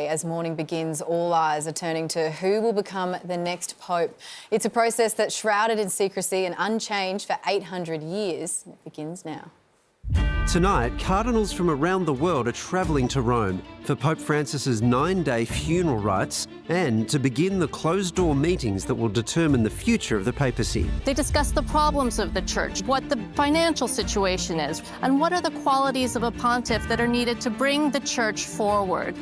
as mourning begins, all eyes are turning to who will become the next Pope. It's a process that's shrouded in secrecy and unchanged for 800 years. It begins now. Tonight, cardinals from around the world are travelling to Rome for Pope Francis's 9-day funeral rites and to begin the closed-door meetings that will determine the future of the papacy. They discuss the problems of the Church, what the financial situation is, and what are the qualities of a pontiff that are needed to bring the Church forward.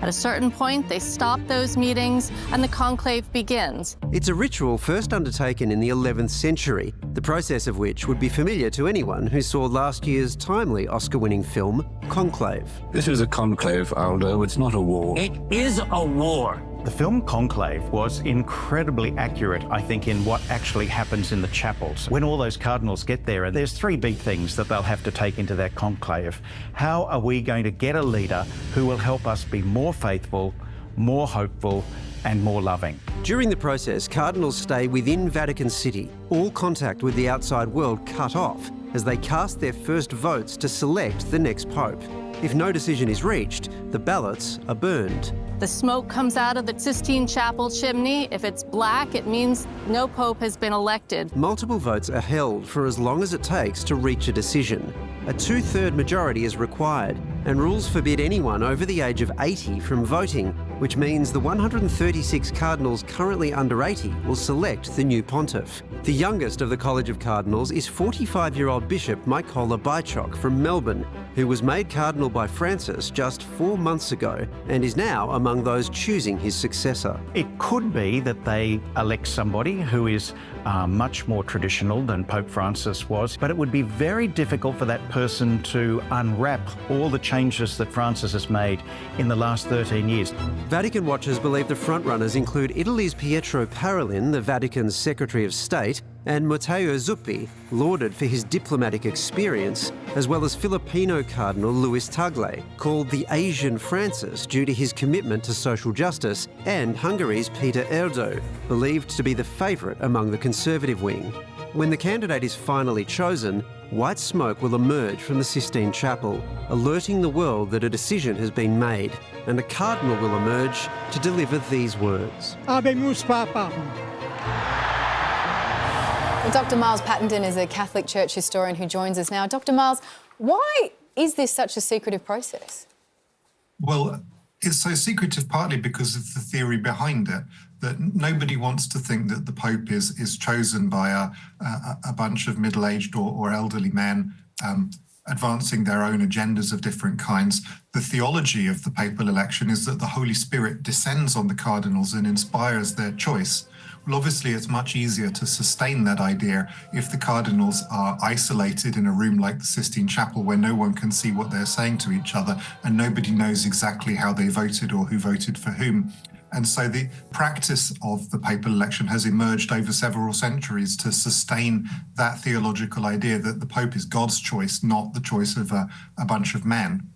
At a certain point, they stop those meetings and the conclave begins. It's a ritual first undertaken in the 11th century, the process of which would be familiar to anyone who saw last year's timely Oscar-winning film, Conclave. This is a conclave, Aldo. It's not a war. It is a war. The film Conclave was incredibly accurate, I think, in what actually happens in the chapels. When all those cardinals get there, there's three big things that they'll have to take into that conclave. How are we going to get a leader who will help us be more faithful, more hopeful, and more loving? During the process, cardinals stay within Vatican City, all contact with the outside world cut off, as they cast their first votes to select the next pope. If no decision is reached, the ballots are burned. The smoke comes out of the Sistine Chapel chimney. If it's black, it means no pope has been elected. Multiple votes are held for as long as it takes to reach a decision. A 2/3 majority is required, and rules forbid anyone over the age of 80 from voting, which means the 136 cardinals currently under 80 will select the new pontiff. The youngest of the College of Cardinals is 45-year-old Bishop Mykola Bajchok from Melbourne, who was made cardinal by Francis just 4 months ago and is now among those choosing his successor. It could be that they elect somebody who is much more traditional than Pope Francis was, but it would be very difficult for that person to unwrap all the changes that Francis has made in the last 13 years. Vatican watchers believe the frontrunners include Italy's Pietro Parolin, the Vatican's Secretary of State, and Matteo Zuppi, lauded for his diplomatic experience, as well as Filipino Cardinal Luis Tagle, called the Asian Francis due to his commitment to social justice, and Hungary's Peter Erdo, believed to be the favourite among the conservative wing. When the candidate is finally chosen, white smoke will emerge from the Sistine Chapel, alerting the world that a decision has been made, and a cardinal will emerge to deliver these words. Habemus Papam. Well, Dr Miles Pattenden is a Catholic Church historian who joins us now. Dr Miles, why is this such a secretive process? Well, it's so secretive partly because of the theory behind it, that nobody wants to think that the Pope is chosen by a bunch of middle-aged or elderly men advancing their own agendas of different kinds. The theology of the papal election is that the Holy Spirit descends on the cardinals and inspires their choice. Well, obviously, it's much easier to sustain that idea if the cardinals are isolated in a room like the Sistine Chapel where no one can see what they're saying to each other and nobody knows exactly how they voted or who voted for whom. And so the practice of the papal election has emerged over several centuries to sustain that theological idea that the Pope is God's choice, not the choice of a bunch of men.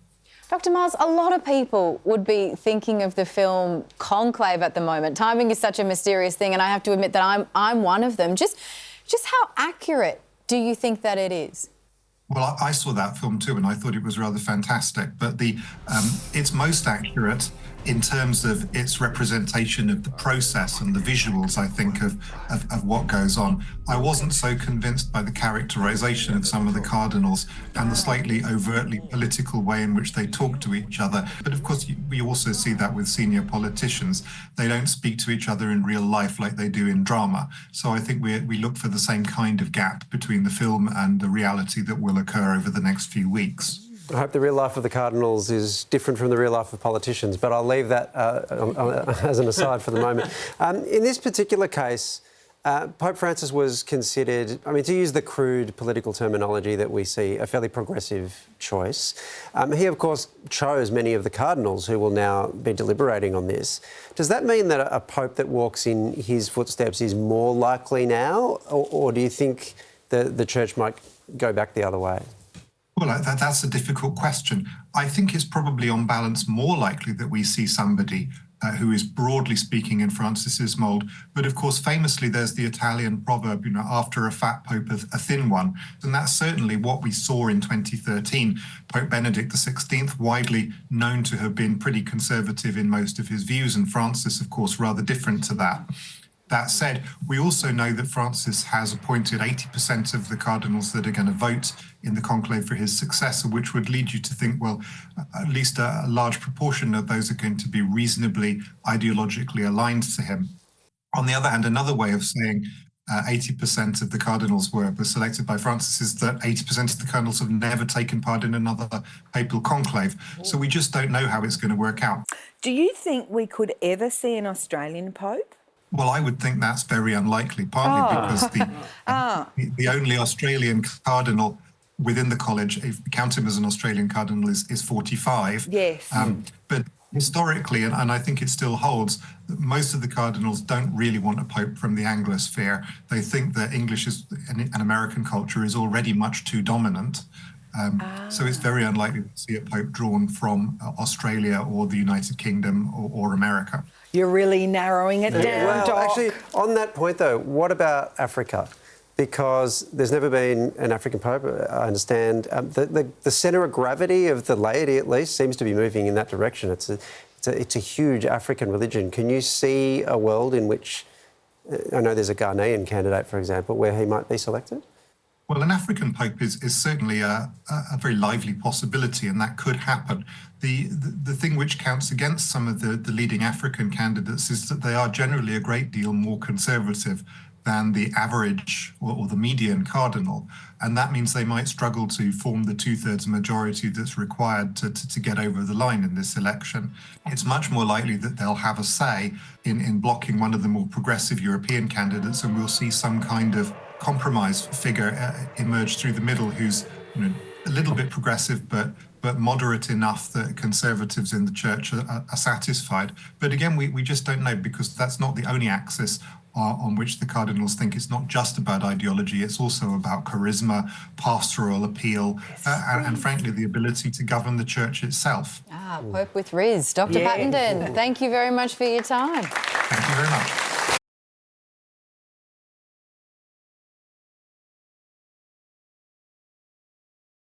Dr Miles, a lot of people would be thinking of the film Conclave at the moment. Timing is such a mysterious thing, and I have to admit that I'm one of them. Just how accurate do you think that it is? Well, I saw that film too, and I thought it was rather fantastic. But it's most accurate in terms of its representation of the process and the visuals, I think, of what goes on. I wasn't so convinced by the characterization of some of the cardinals and the slightly overtly political way in which they talk to each other. But of course, we also see that with senior politicians. They don't speak to each other in real life like they do in drama. So I think we look for the same kind of gap between the film and the reality that will occur over the next few weeks. I hope the real life of the cardinals is different from the real life of politicians, but I'll leave that as an aside for the moment. In this particular case, Pope Francis was considered, to use the crude political terminology that we see, a fairly progressive choice. He, of course, chose many of the cardinals who will now be deliberating on this. Does that mean that a pope that walks in his footsteps is more likely now, or do you think the Church might go back the other way? Well, that's a difficult question. I think it's probably on balance more likely that we see somebody who is broadly speaking in Francis's mould. But of course, famously, there's the Italian proverb, after a fat pope, a thin one. And that's certainly what we saw in 2013. Pope Benedict XVI, widely known to have been pretty conservative in most of his views, and Francis, of course, rather different to that. That said, we also know that Francis has appointed 80% of the cardinals that are going to vote in the conclave for his successor, which would lead you to think, well, at least a large proportion of those are going to be reasonably ideologically aligned to him. On the other hand, another way of saying 80% of the cardinals were selected by Francis is that 80% of the cardinals have never taken part in another papal conclave. So we just don't know how it's going to work out. Do you think we could ever see an Australian pope? Well, I would think that's very unlikely, partly because the only Australian cardinal within the college, if you count him as an Australian cardinal, is 45. Yes. But historically, and I think it still holds, that most of the cardinals don't really want a pope from the Anglosphere. They think that English and American culture is already much too dominant. So it's very unlikely to see a pope drawn from Australia or the United Kingdom or America. You're really narrowing it down, Well, Doc. actually, on that point, though, what about Africa? Because there's never been an African pope, I understand. The centre of gravity of the laity, at least, seems to be moving in that direction. It's a huge African religion. Can you see a world in which, I know there's a Ghanaian candidate, for example, where he might be selected? Well, an African pope is certainly a very lively possibility, and that could happen. The thing which counts against some of the leading African candidates is that they are generally a great deal more conservative than the average or the median cardinal. And that means they might struggle to form the two-thirds majority that's required to get over the line in this election. It's much more likely that they'll have a say in blocking one of the more progressive European candidates, and we'll see some kind of compromise figure emerge through the middle who's a little bit progressive but moderate enough that conservatives in the church are satisfied. But again, we just don't know, because that's not the only axis on which the cardinals think. It's not just about ideology, it's also about charisma, pastoral appeal, and frankly, the ability to govern the church itself. Pope with Riz. Dr. Pattenden, thank you very much for your time. Thank you very much.